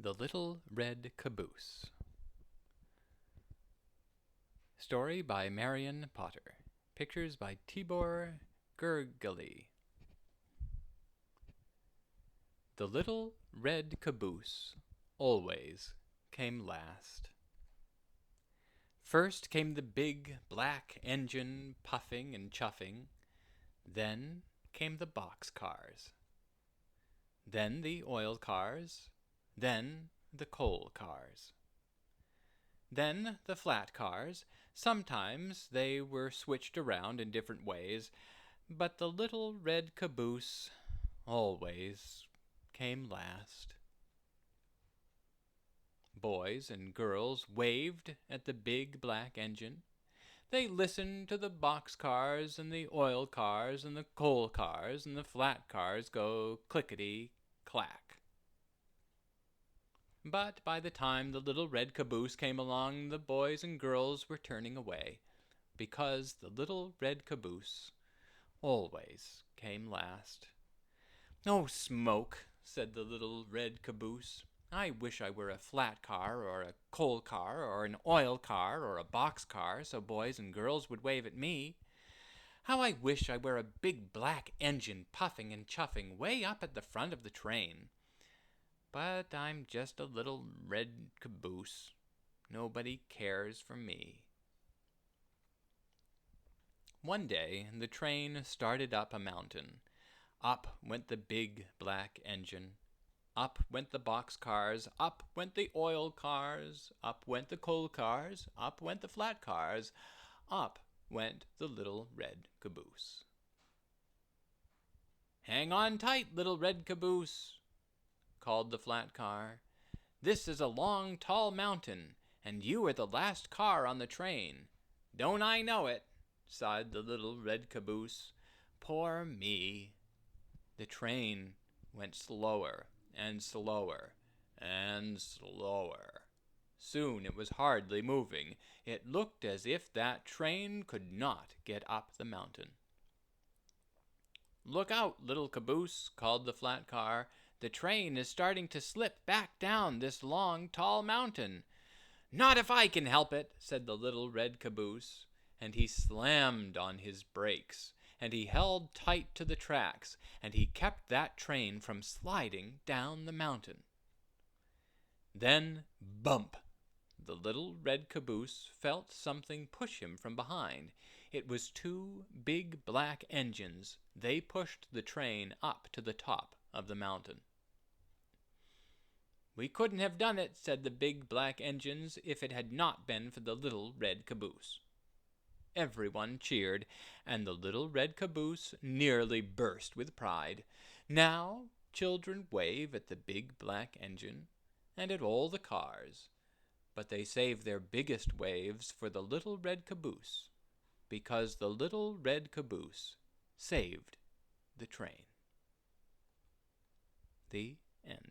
The Little Red Caboose. Story by Marion Potter. Pictures by Tibor Gergely. The little red caboose always came last. First came the big black engine puffing and chuffing. Then came the box cars. Then the oil cars. Then the coal cars. Then the flat cars. Sometimes they were switched around in different ways, but the little red caboose always came last. Boys and girls waved at the big black engine. They listened to the box cars and the oil cars and the coal cars and the flat cars go clickety-clack. But by the time the little red caboose came along, the boys and girls were turning away, because the little red caboose always came last. "Oh, smoke," said the little red caboose. "I wish I were a flat car or a coal car or an oil car or a box car so boys and girls would wave at me. How I wish I were a big black engine puffing and chuffing way up at the front of the train. But I'm just a little red caboose. Nobody cares for me." One day the train started up a mountain. Up went the big black engine. Up went the box cars. Up went the oil cars. Up went the coal cars. Up went the flat cars. Up went the little red caboose. "Hang on tight, little red caboose," called the flat car. "This is a long, tall mountain, and you are the last car on the train." "Don't I know it?" sighed the little red caboose. "Poor me." The train went slower and slower and slower. Soon it was hardly moving. It looked as if that train could not get up the mountain. "Look out, little caboose," called the flat car. "The train is starting to slip back down this long, tall mountain." "Not if I can help it," said the little red caboose, and he slammed on his brakes, and he held tight to the tracks, and he kept that train from sliding down the mountain. Then, bump! The little red caboose felt something push him from behind. It was two big black engines. They pushed the train up to the top of the mountain. "We couldn't have done it," said the big black engines, "if it had not been for the little red caboose." Everyone cheered, and the little red caboose nearly burst with pride. Now children wave at the big black engine and at all the cars, but they save their biggest waves for the little red caboose, because the little red caboose saved the train. The end.